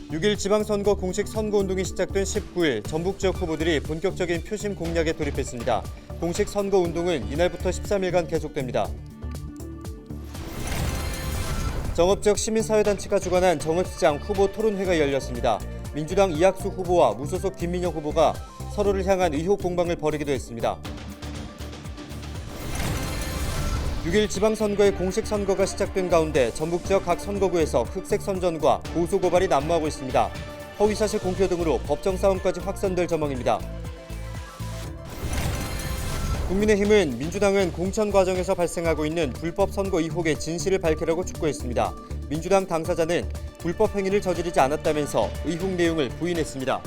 6일 지방선거 공식 선거운동이 시작된 19일 전북 지역 후보들이 본격적인 표심 공략에 돌입했습니다. 공식 선거운동은 이날부터 13일간 계속됩니다. 정읍지역 시민사회단체가 주관한 정읍시장 후보 토론회가 열렸습니다. 민주당 이학수 후보와 무소속 김민영 후보가 서로를 향한 의혹 공방을 벌이기도 했습니다. 6일 지방선거의 공식 선거가 시작된 가운데 전북 지역 각 선거구에서 흑색 선전과 고소 고발이 난무하고 있습니다. 허위사실 공표 등으로 법정 싸움까지 확산될 전망입니다. 국민의힘은 민주당은 공천 과정에서 발생하고 있는 불법 선거 의혹의 진실을 밝히라고 촉구했습니다. 민주당 당사자는 불법 행위를 저지르지 않았다면서 의혹 내용을 부인했습니다.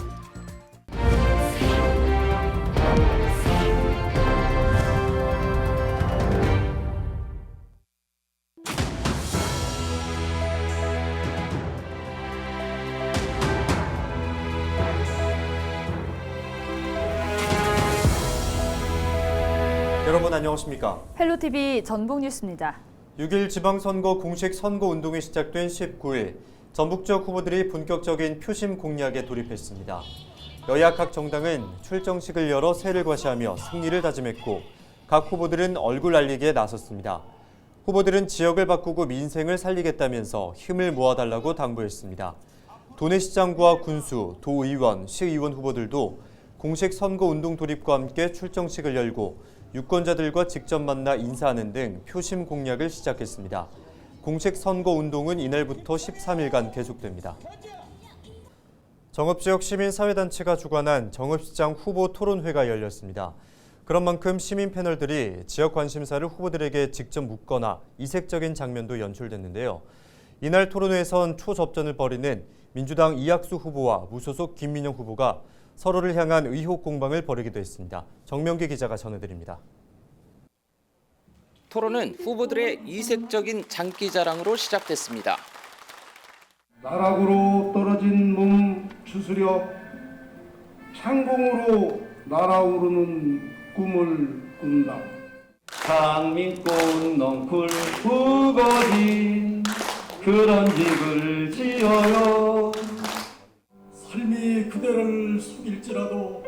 여러분 안녕하십니까? 헬로TV 전북뉴스입니다. 6일 지방선거 공식 선거운동이 시작된 19일 전북 지역 후보들이 본격적인 표심 공략에 돌입했습니다. 여야 각 정당은 출정식을 열어 새를 과시하며 승리를 다짐했고 각 후보들은 얼굴 알리기에 나섰습니다. 후보들은 지역을 바꾸고 민생을 살리겠다면서 힘을 모아달라고 당부했습니다. 도내시장과 군수, 도의원, 시의원 후보들도 공식 선거운동 돌입과 함께 출정식을 열고 유권자들과 직접 만나 인사하는 등 표심 공략을 시작했습니다. 공식 선거운동은 이날부터 13일간 계속됩니다. 정읍지역 시민사회단체가 주관한 정읍시장 후보 토론회가 열렸습니다. 그런 만큼 시민 패널들이 지역 관심사를 후보들에게 직접 묻거나 이색적인 장면도 연출됐는데요. 이날 토론회에선 초접전을 벌이는 민주당 이학수 후보와 무소속 김민영 후보가 서로를 향한 의혹 공방을 벌이기도 했습니다. 정명기 기자가 전해드립니다. 토론은 후보들의 이색적인 장기 자랑으로 시작됐습니다. 나락으로 떨어진 몸 추스려 창공으로 날아오르는 꿈을 꾼다. 상민꽃 넝쿨 우거진 그런 집을 지어요. 삶이 그대를 속일지라도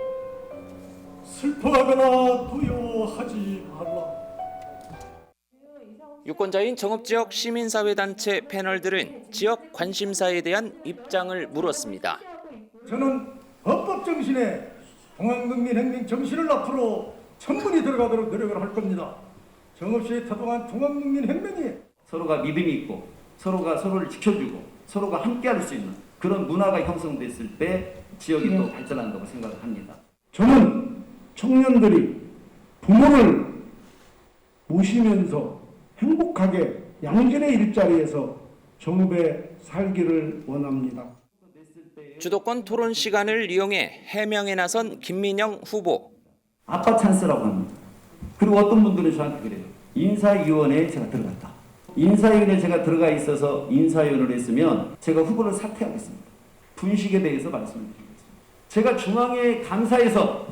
슬퍼하거나 두려워하지 말라. 유권자인 정읍지역 시민사회단체 패널들은 지역 관심사에 대한 입장을 물었습니다. 저는 헌법 정신에 동학농민혁명 정신을 앞으로 천문이 들어가도록 노력을 할 겁니다. 정읍시에 타동한 동학농민혁명이 서로가 믿음이 있고 서로가 서로를 지켜주고 서로가 함께할 수 있는 그런 문화가 형성됐을 때 지역이 또 발전한다고 생각을 합니다. 저는 청년들이 부모를 모시면서 행복하게 양질의 일자리에서 정읍에 살기를 원합니다. 주도권 토론 시간을 이용해 해명에 나선 김민영 후보. 아빠 찬스라고 합니다. 그리고 어떤 분들은 저한테 그래요. 인사위원회에 제가 들어갔다. 인사위원회에 제가 들어가 있어서 인사위원을 했으면 제가 후보를 사퇴하겠습니다. 분식에 대해서 말씀드리겠습니다. 제가 중앙회 감사에서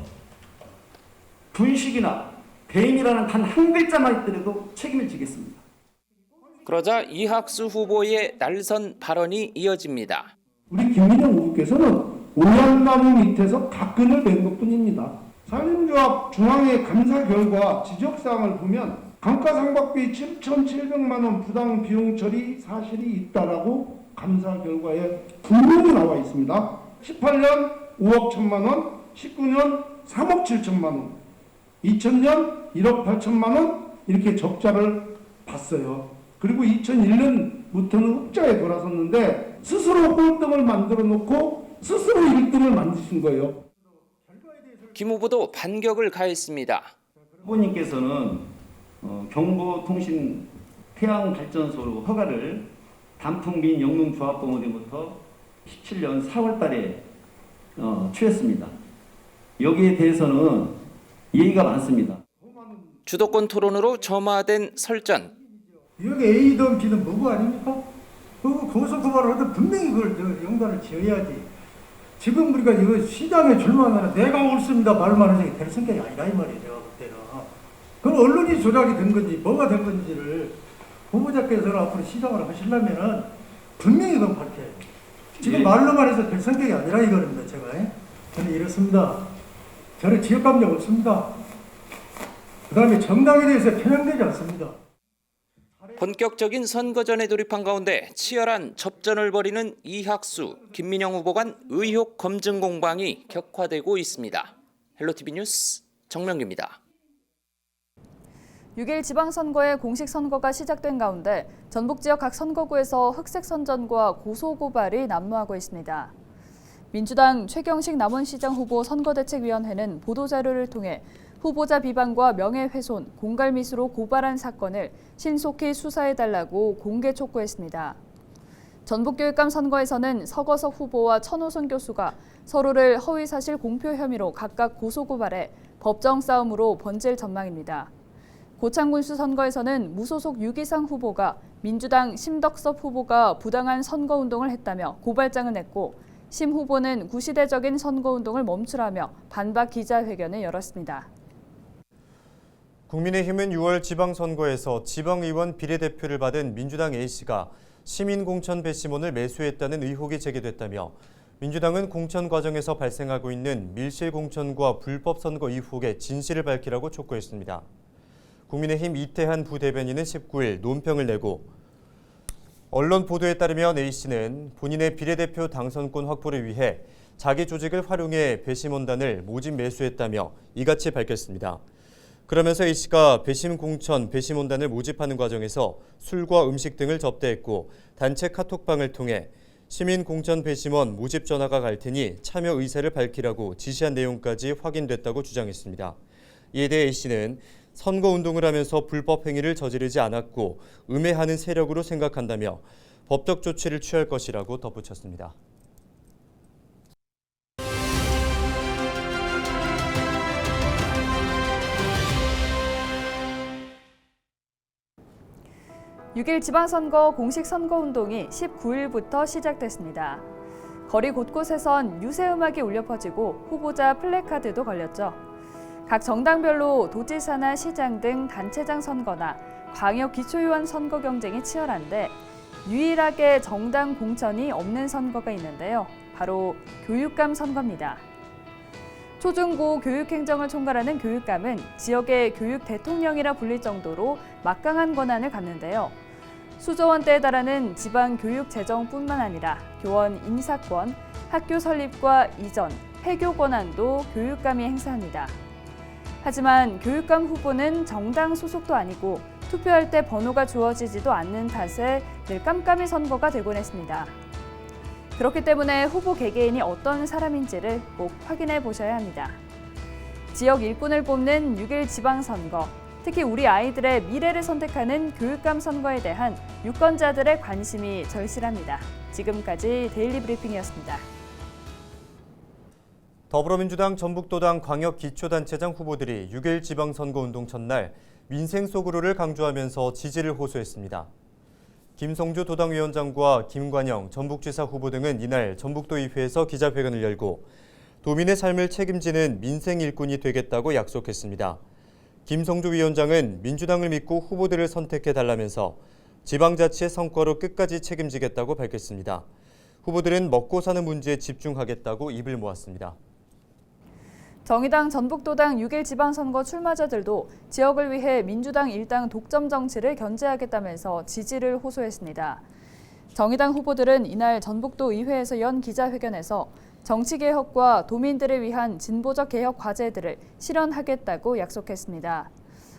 분식이나 배임이라는 단 한 글자만 있더라도 책임을 지겠습니다. 그러자 이학수 후보의 날선 발언이 이어집니다. 우리 김민영 후보께서는 오양나무 밑에서 각근을 낸 것뿐입니다. 산림조합 중앙회 감사 결과 지적사항을 보면 감가상각비 7,700만 원 부당 비용 처리 사실이 있다라고 감사 결과에 분명히 나와 있습니다. 18년 5억 1천만 원, 19년 3억 7천만 원, 2000년 1억 8천만 원 이렇게 적자를 봤어요. 그리고 2001년부터는 흑자에 돌아섰는데 스스로 꼴등을 만들어 놓고 스스로 1등을 만드신 거예요. 김 후보도 반격을 가했습니다. 후보님께서는 경보통신 태양발전소 허가를 단풍민 영농조합공원에부터 17년 4월 달에 취했습니다. 여기에 대해서는 예의가 많습니다. 주도권 토론으로 점화된 설전. 여기 A든 B든 뭐고 아닙니까? 그 고소 고발을 하든 분명히 그걸 영단을 지어야지. 지금 우리가 이거 시장에 출마하면 내가 옳습니다 말만 하는 게 될 성격이 아니라 이 말이죠. 그때는. 그건 언론이 조작이 된 건지 뭐가 된 건지를 후보자께서는 앞으로 시장을 하시려면은 분명히 그건 밝혀야 돼요. 지금 말로만 해서 별 성격이 아니라 이거입니다. 제가 저는 이렇습니다. 저는 지역 감정 없습니다. 그 다음에 정당에 대해서 편향되지 않습니다. 본격적인 선거전에 돌입한 가운데 치열한 접전을 벌이는 이학수, 김민영 후보 간 의혹 검증 공방이 격화되고 있습니다. 헬로티비 뉴스 정명규입니다. 6일 지방선거의 공식 선거가 시작된 가운데 전북 지역 각 선거구에서 흑색 선전과 고소고발이 난무하고 있습니다. 민주당 최경식 남원시장 후보 선거대책위원회는 보도자료를 통해 후보자 비방과 명예훼손, 공갈미수로 고발한 사건을 신속히 수사해달라고 공개 촉구했습니다. 전북교육감 선거에서는 서거석 후보와 천호선 교수가 서로를 허위사실 공표 혐의로 각각 고소고발해 법정 싸움으로 번질 전망입니다. 고창군수 선거에서는 무소속 유기상 후보가 민주당 심덕섭 후보가 부당한 선거운동을 했다며 고발장을 냈고 심 후보는 구시대적인 선거운동을 멈추라며 반박 기자회견을 열었습니다. 국민의힘은 6월 지방선거에서 지방의원 비례대표를 받은 민주당 A씨가 시민공천 배심원을 매수했다는 의혹이 제기됐다며 민주당은 공천 과정에서 발생하고 있는 밀실공천과 불법선거 의혹의 진실을 밝히라고 촉구했습니다. 국민의힘 이태한 부대변인은 19일 논평을 내고 언론 보도에 따르면 A씨는 본인의 비례대표 당선권 확보를 위해 자기 조직을 활용해 배심원단을 모집 매수했다며 이같이 밝혔습니다. 그러면서 A씨가 배심공천, 배심원단을 모집하는 과정에서 술과 음식 등을 접대했고 단체 카톡방을 통해 시민공천 배심원 모집 전화가 갈 테니 참여 의사를 밝히라고 지시한 내용까지 확인됐다고 주장했습니다. 이에 대해 A씨는 선거운동을 하면서 불법 행위를 저지르지 않았고 음해하는 세력으로 생각한다며 법적 조치를 취할 것이라고 덧붙였습니다. (6일) 지방선거 공식 선거운동이 19일부터 시작됐습니다. 거리 곳곳에선 유세음악이 울려 퍼지고 후보자 플래카드도 걸렸죠. 각 정당별로 도지사나 시장 등 단체장 선거나 광역 기초의원 선거 경쟁이 치열한데 유일하게 정당 공천이 없는 선거가 있는데요. 바로 교육감 선거입니다. 초중고 교육행정을 총괄하는 교육감은 지역의 교육 대통령이라 불릴 정도로 막강한 권한을 갖는데요. 수조 원대에 달하는 지방 교육 재정뿐만 아니라 교원 인사권, 학교 설립과 이전, 폐교 권한도 교육감이 행사합니다. 하지만 교육감 후보는 정당 소속도 아니고 투표할 때 번호가 주어지지도 않는 탓에 늘 깜깜이 선거가 되곤 했습니다. 그렇기 때문에 후보 개개인이 어떤 사람인지를 꼭 확인해 보셔야 합니다. 지역 일꾼을 뽑는 6일 지방선거, 특히 우리 아이들의 미래를 선택하는 교육감 선거에 대한 유권자들의 관심이 절실합니다. 지금까지 데일리 브리핑이었습니다. 더불어민주당 전북도당 광역기초단체장 후보들이 6일 지방선거운동 첫날 민생 소구로를 강조하면서 지지를 호소했습니다. 김성주 도당위원장과 김관영 전북지사 후보 등은 이날 전북도의회에서 기자회견을 열고 도민의 삶을 책임지는 민생 일꾼이 되겠다고 약속했습니다. 김성주 위원장은 민주당을 믿고 후보들을 선택해달라면서 지방자치의 성과로 끝까지 책임지겠다고 밝혔습니다. 후보들은 먹고 사는 문제에 집중하겠다고 입을 모았습니다. 정의당 전북도당 6일 지방선거 출마자들도 지역을 위해 민주당 일당 독점 정치를 견제하겠다면서 지지를 호소했습니다. 정의당 후보들은 이날 전북도 의회에서 연 기자회견에서 정치개혁과 도민들을 위한 진보적 개혁 과제들을 실현하겠다고 약속했습니다.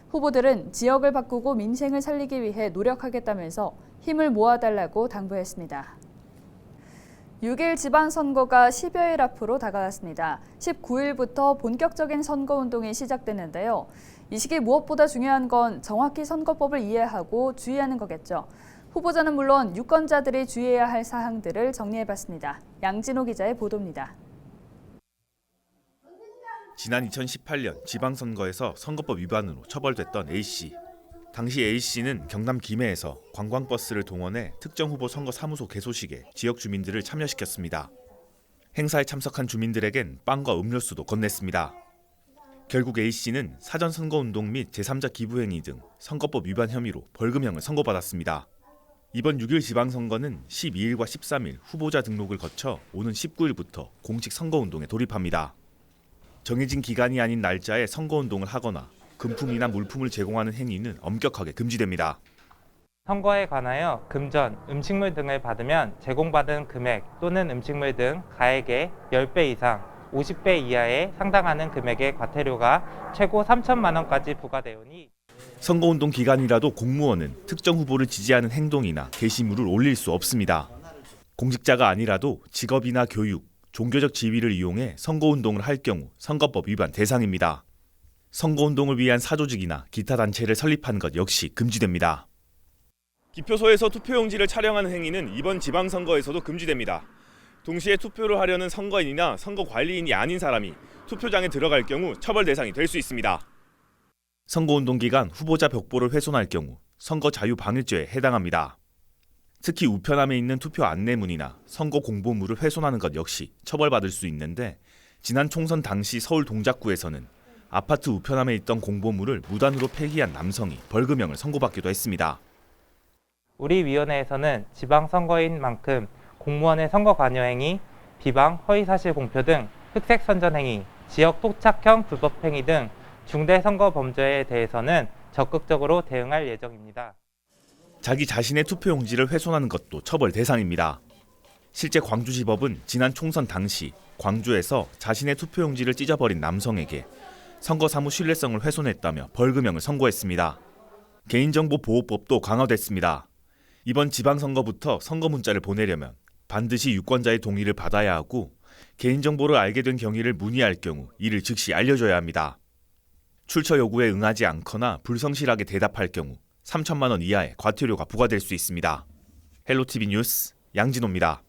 후보들은 지역을 바꾸고 민생을 살리기 위해 노력하겠다면서 힘을 모아달라고 당부했습니다. 6일 지방선거가 10여일 앞으로 다가왔습니다. 19일부터 본격적인 선거운동이 시작되는데요. 이 시기 무엇보다 중요한 건 정확히 선거법을 이해하고 주의하는 거겠죠. 후보자는 물론 유권자들이 주의해야 할 사항들을 정리해봤습니다. 양진호 기자의 보도입니다. 지난 2018년 지방선거에서 선거법 위반으로 처벌됐던 A씨. 당시 A씨는 경남 김해에서 관광버스를 동원해 특정 후보 선거 사무소 개소식에 지역 주민들을 참여시켰습니다. 행사에 참석한 주민들에겐 빵과 음료수도 건넸습니다. 결국 A씨는 사전선거운동 및 제3자 기부행위 등 선거법 위반 혐의로 벌금형을 선고받았습니다. 이번 6일 지방선거는 12일과 13일 후보자 등록을 거쳐 오는 19일부터 공식 선거운동에 돌입합니다. 정해진 기간이 아닌 날짜에 선거운동을 하거나 금품이나 물품을 제공하는 행위는 엄격하게 금지됩니다. 선거에 관하여 금전, 음식물 등을 받으면 제공받은 금액 또는 음식물 등 가액의 10배 이상, 50배 이하에 상당하는 금액의 과태료가 최고 3천만 원까지 부과되오니 선거운동 기간이라도 공무원은 특정 후보를 지지하는 행동이나 게시물을 올릴 수 없습니다. 공직자가 아니라도 직업이나 교육, 종교적 지위를 이용해 선거운동을 할 경우 선거법 위반 대상입니다. 선거운동을 위한 사조직이나 기타 단체를 설립한 것 역시 금지됩니다. 기표소에서 투표용지를 촬영하는 행위는 이번 지방선거에서도 금지됩니다. 동시에 투표를 하려는 선거인이나 선거관리인이 아닌 사람이 투표장에 들어갈 경우 처벌 대상이 될 수 있습니다. 선거운동 기간 후보자 벽보를 훼손할 경우 선거자유방해죄에 해당합니다. 특히 우편함에 있는 투표 안내문이나 선거 공보물을 훼손하는 것 역시 처벌받을 수 있는데 지난 총선 당시 서울 동작구에서는 아파트 우편함에 있던 공보물을 무단으로 폐기한 남성이 벌금형을 선고받기도 했습니다. 우리 위원회에서는 지방선거인 만큼 공무원의 선거 관여 행위, 비방, 허위사실 공표 등 흑색 선전 행위, 지역 토착형 불법 행위 등 중대 선거 범죄에 대해서는 적극적으로 대응할 예정입니다. 자기 자신의 투표용지를 훼손하는 것도 처벌 대상입니다. 실제 광주지법은 지난 총선 당시 광주에서 자신의 투표용지를 찢어버린 남성에게 선거사무 신뢰성을 훼손했다며 벌금형을 선고했습니다. 개인정보보호법도 강화됐습니다. 이번 지방선거부터 선거 문자를 보내려면 반드시 유권자의 동의를 받아야 하고 개인정보를 알게 된 경위를 문의할 경우 이를 즉시 알려줘야 합니다. 출처 요구에 응하지 않거나 불성실하게 대답할 경우 3천만 원 이하의 과태료가 부과될 수 있습니다. 헬로티비 뉴스 양진호입니다.